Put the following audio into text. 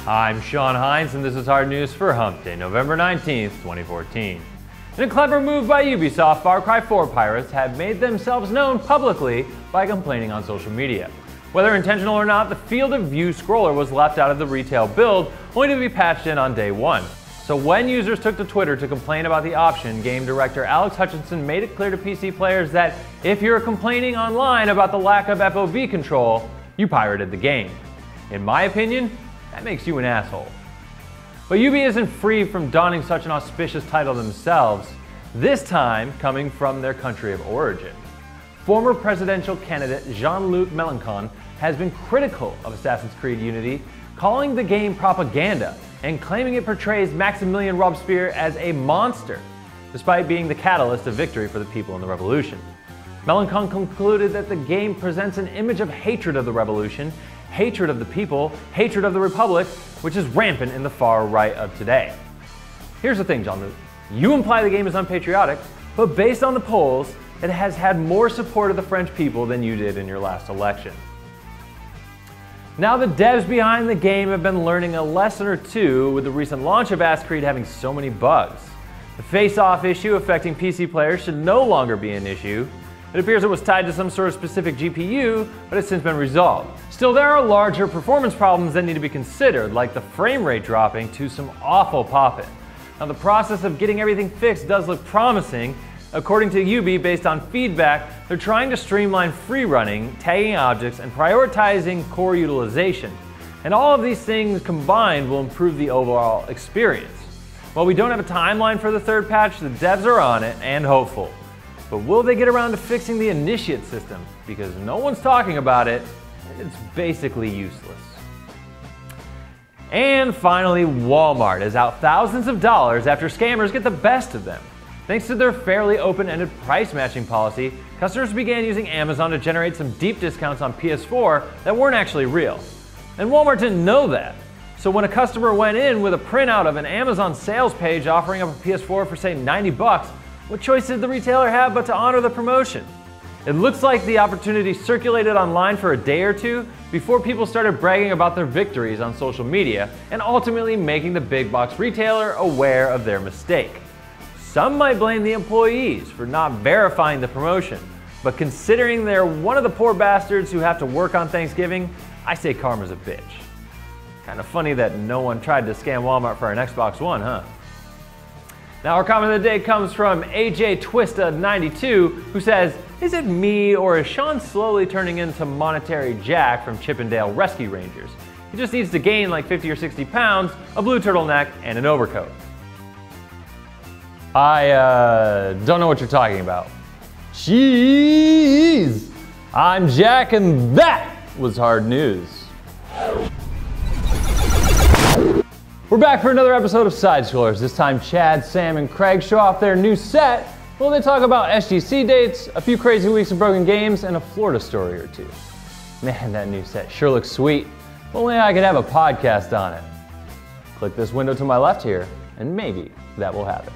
I'm Sean Hines, and this is Hard News for Hump Day, November 19th, 2014. In a clever move by Ubisoft, Far Cry 4 pirates have made themselves known publicly by complaining on social media. Whether intentional or not, the field of view scroller was left out of the retail build, only to be patched in on day one. So when users took to Twitter to complain about the option, game director Alex Hutchinson made it clear to PC players that if you're complaining online about the lack of FOV control, you pirated the game. In my opinion, that makes you an asshole. But Ubi isn't free from donning such an auspicious title themselves, this time coming from their country of origin. Former presidential candidate Jean-Luc Mélenchon has been critical of Assassin's Creed Unity, calling the game propaganda and claiming it portrays Maximilien Robespierre as a monster, despite being the catalyst of victory for the people in the revolution. Mélenchon concluded that the game presents an image of hatred of the revolution, hatred of the people, hatred of the Republic, which is rampant in the far right of today. Here's the thing, Jean-Luc. You imply the game is unpatriotic, but based on the polls, it has had more support of the French people than you did in your last election. Now the devs behind the game have been learning a lesson or two with the recent launch of Assassin's Creed having so many bugs. The face-off issue affecting PC players should no longer be an issue. It appears it was tied to some sort of specific GPU, but has since been resolved. Still, there are larger performance problems that need to be considered, like the frame rate dropping to some awful popping. Now, the process of getting everything fixed does look promising. According to Ubi, based on feedback, they're trying to streamline free running, tagging objects, and prioritizing core utilization. And all of these things combined will improve the overall experience. While we don't have a timeline for the third patch, the devs are on it and hopeful. But will they get around to fixing the initiate system? Because no one's talking about it, it's basically useless. And finally, Walmart is out thousands of dollars after scammers get the best of them. Thanks to their fairly open-ended price matching policy, customers began using Amazon to generate some deep discounts on PS4 that weren't actually real. And Walmart didn't know that. So when a customer went in with a printout of an Amazon sales page offering up a PS4 for say 90 bucks, what choice did the retailer have but to honor the promotion? It looks like the opportunity circulated online for a day or two before people started bragging about their victories on social media and ultimately making the big box retailer aware of their mistake. Some might blame the employees for not verifying the promotion, but considering they're one of the poor bastards who have to work on Thanksgiving, I say karma's a bitch. Kind of funny that no one tried to scam Walmart for an Xbox One, huh? Now our comment of the day comes from AJ Twista92, who says, "Is it me or is Sean slowly turning into Monetary Jack from Chippendale Rescue Rangers? He just needs to gain like 50 or 60 pounds, a blue turtleneck, and an overcoat." I don't know what you're talking about. Jeez! I'm Jack and that was Hard News. We're back for another episode of Side Scrollers. This time Chad, Sam, and Craig show off their new set while they talk about SGC dates, a few crazy weeks of broken games, and a Florida story or two. Man, that new set sure looks sweet. If only I could have a podcast on it. Click this window to my left here, and maybe that will happen.